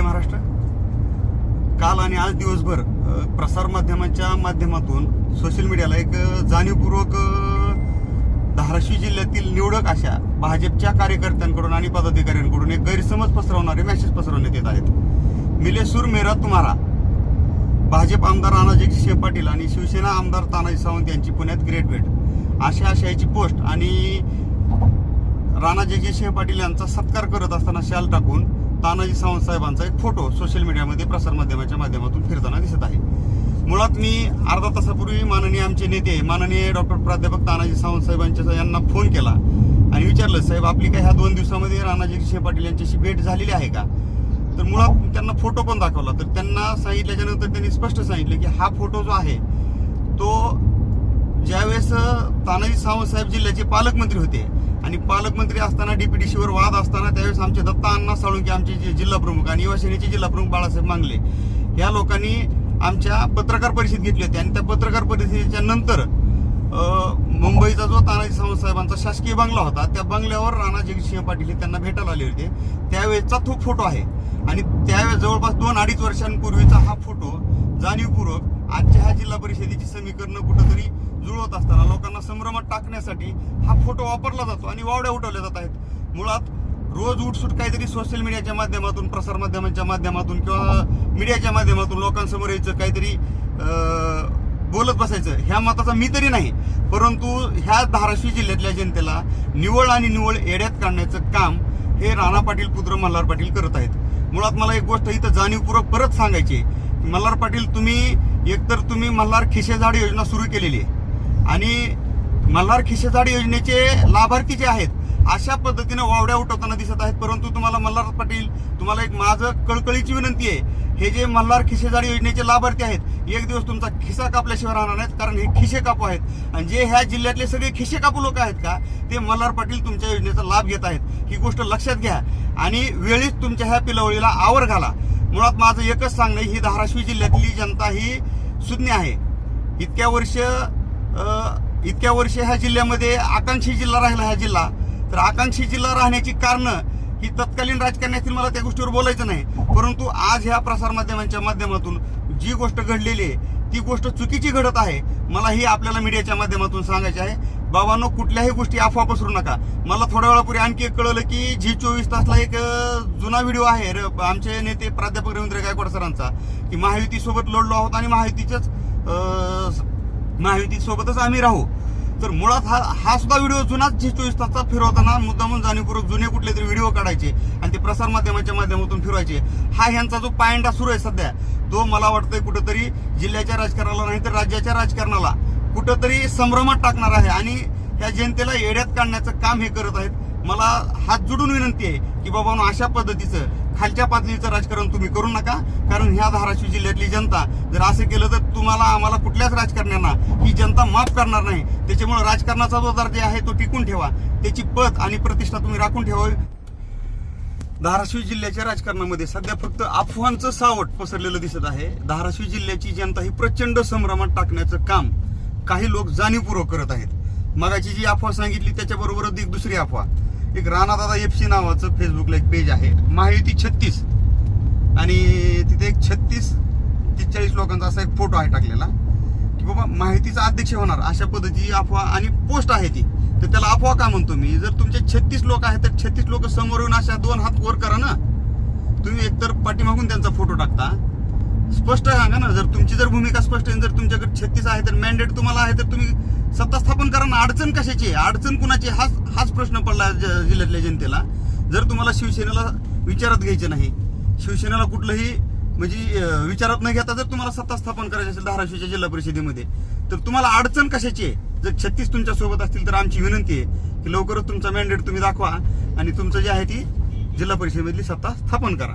महाराष्ट्र. काल आणि आज दिवसभर प्रसार माध्यमांच्या माध्यमातून सोशल मीडियाला एक जाणीवपूर्वक धाराशिव जिल्ह्यातील निवडक अशा भाजपच्या कार्यकर्त्यांकडून आणि पदाधिकाऱ्यांकडून एक गैरसमज पसरवणारे मेसेज पसरवण्यात येत आहेत. मिले सूर मेरा तुम्हारा. भाजप आमदार राणाजी सिंह पाटील आणि शिवसेना आमदार तानाजी सावंत यांची पुण्यात ग्रेट भेट अशा आशयाची पोस्ट आणि राणाजी सिंह पाटील यांचा सत्कार करत असताना शाल टाकून तानाजी सावंत साहेबांचा एक फोटो सोशल मीडियामध्ये प्रसार माध्यमाच्या माध्यमातून फिरताना दिसत आहे. मुळात मी अर्धा तासापूर्वी माननीय आमचे नेते माननीय डॉक्टर प्राध्यापक तानाजी सावंत साहेबांच्या यांना फोन केला आणि विचारलं, साहेब आपली काय ह्या 2 दिवसामध्ये राणाजी सिंह पाटील यांच्याशी भेट झालेली आहे का? तर मुळात त्यांना फोटो पण दाखवला. तर त्यांना सांगितल्याच्या नंतर त्यांनी स्पष्ट सांगितलं की हा फोटो जो आहे तो ज्यावेळेस तानाजी सावंत साहेब जिल्ह्याचे पालकमंत्री होते आणि पालकमंत्री असताना डीपीडीसीवर वाद असताना त्यावेळेस आमचे दत्ता अण्णा साळुंके आमचे जे जिल्हा प्रमुख आणि युवा सेनेचे जिल्हा प्रमुख बाळासाहेब मांगले या लोकांनी आमच्या पत्रकार परिषद घेतली होती आणि त्या पत्रकार परिषदेच्या नंतर मुंबईचा जो तानाजी सावंत साहेबांचा शासकीय बंगला होता त्या बंगल्यावर राणाजी सिंह पाटील हे त्यांना भेटायला आले होते. त्यावेळेचा तो फोटो आहे आणि त्यावेळेस जवळपास 2-2.5 वर्षांपूर्वीचा हा फोटो जाणीवपूर्वक आजच्या ह्या जिल्हा परिषदेची समीकरणं कुठंतरी जुळवत असताना लोकांना संभ्रमात टाकण्यासाठी हा फोटो वापरला जातो आणि वावड्या उठवल्या जात आहेत. मुळात रोज उठसूट काहीतरी सोशल मीडियाच्या माध्यमातून प्रसार माध्यमांच्या माध्यमातून किंवा मीडियाच्या माध्यमातून लोकांसमोर यायचं काहीतरी बोलत बसायचं ह्या मताचा मी तरी नाही, परंतु ह्या धाराशिव जिल्ह्यातल्या जनतेला निवळ आणि निवळ येड्यात काढण्याचं काम हे राणा पाटील पुत्र मल्हार पाटील करत आहेत. मुळात मला एक गोष्ट इथं जाणीवपूर्वक परत सांगायची, मल्हार पाटील तुम्ही मल्हार खिशेझाड योजना सुरू केलेली आहे आणि मल्हार खिशेझाड योजनेचे लाभार्थी जे आहेत अशा पद्धतीने वावड्या उठवताना दिसत आहेत. परंतु तुम्हाला मल्हार पाटील तुम्हाला एक माझं कळकळीची विनंती आहे, हे जे मल्हार खिशेझाड योजनेचे लाभार्थी आहेत एक दिवस तुमचा खिसा कापल्याशिवाय राहणार नाहीत, कारण हे खिशे कापू आहेत आणि जे ह्या जिल्ह्यातले सगळे खिशे कापू लोक आहेत का ते मल्हार पाटील तुमच्या योजनेचा लाभ घेत आहेत. ही गोष्ट लक्षात घ्या आणि वेळीच तुमच्या ह्या पिलावळीला आवर घाला. मुळात माझं एकच सांगणं, ही धाराशिव जिल्ह्यातली जनता ही सुज्ञ आहे. इतक्या वर्ष ह्या जिल्ह्यामध्ये आकांक्षी जिल्हा राहिला हा जिल्हा, तर आकांक्षी जिल्हा राहण्याची कारणं ही तत्कालीन राजकारणातील मला त्या गोष्टीवर बोलायचं नाही, परंतु आज ह्या प्रसार माध्यमांच्या माध्यमातून जी गोष्ट घडलेली आहे ती गोष्ट चुकीची घडत आहे. मला ही आपल्याला मीडियाच्या माध्यमातून सांगायचे आहे, बाबांनो कुठल्याही गोष्टी अफवा पसरू नका. मला थोड्या वेळापूर्वी आणखी एक कळलं की झी24 तासला एक जुना व्हिडिओ आहे आमचे नेते प्राध्यापक रवींद्र गायकवाड सरांचा की महायुतीसोबत लढलो आहोत आणि महायुतीसोबतच आम्ही राहू. तर मुळात हा सुद्धा व्हिडिओ जुनाच झी24 तासचा फिरवताना मुद्दामून जाणीवपूर्वक जुने कुठले तरी व्हिडिओ काढायचे आणि ते प्रसार माध्यमाच्या माध्यमातून फिरवायचे. हा ह्यांचा जो पायंडा सुरू आहे सध्या तो मला वाटतंय कुठंतरी जिल्ह्याच्या राजकारणाला नाही तर राज्याच्या राजकारणाला कुठंतरी संभ्रमात टाकणार आहे आणि ह्या जनतेला येड्यात काढण्याचं काम हे करत आहेत. मला हात जोडून विनंती आहे की बाबांनो अशा पद्धतीचं खालच्या पातळीचं राजकारण तुम्ही करू नका, कारण ह्या धाराशिव जिल्ह्यातली जनता जर असं केलं तर तुम्हाला आम्हाला कुठल्याच राजकारण्यांना ही जनता माफ करणार नाही. त्याच्यामुळे राजकारणाचा जो दर्जा आहे तो टिकून ठेवा, त्याची पत आणि प्रतिष्ठा तुम्ही राखून ठेवावी. धाराशिव जिल्ह्याच्या राजकारणामध्ये सध्या फक्त अफवांचं सावट पसरलेलं दिसत आहे. धाराशिव जिल्ह्याची जनता ही प्रचंड संभ्रमात टाकण्याचं काम काही लोक जाणीवपूर्वक करत आहेत. मगाची जी अफवा सांगितली त्याच्याबरोबरच एक दुसरी अफवा, एक राणादादा FC नावाचं फेसबुकला एक पेज आहे महायुती 36 आणि तिथे एक 36-43 लोकांचा असा एक फोटो आहे टाकलेला की बाबा महायुतीचा अध्यक्ष होणार अशा पद्धतीची अफवा आणि पोस्ट आहे ती. तर त्याला अफवा का म्हणतो मी, जर तुमचे 36 लोक आहेत तर 36 लोक समोर येऊन अशा 2 हात वर करा ना. तुम्ही एकतर पाठीमागून त्यांचा फोटो टाकता, स्पष्ट सांगा ना. जर तुमची जर भूमिका स्पष्ट आहे, जर तुमच्याकडे 36 आहे तर मॅन्डेट तुम्हाला आहे तर तुम्ही सत्ता स्थापन करा ना. अडचण कशाची, अडचण कुणाची, हाच प्रश्न पडला जिल्ह्यातल्या जनतेला. जर तुम्हाला शिवसेनेला विचारात घ्यायचं नाही, शिवसेनेला कुठलंही म्हणजे विचारात न घेता जर तुम्हाला सत्ता स्थापन करायची असेल धाराशिवच्या जिल्हा परिषदेमध्ये तर तुम्हाला अडचण कशाची आहे? जर 36 तुमच्या सोबत असतील तर आमची विनंती आहे की लवकरच तुमचा मॅन्डेट तुम्ही दाखवा आणि तुमचं जे आहे ती जिल्हा परिषदेमधली सत्ता स्थापन करा.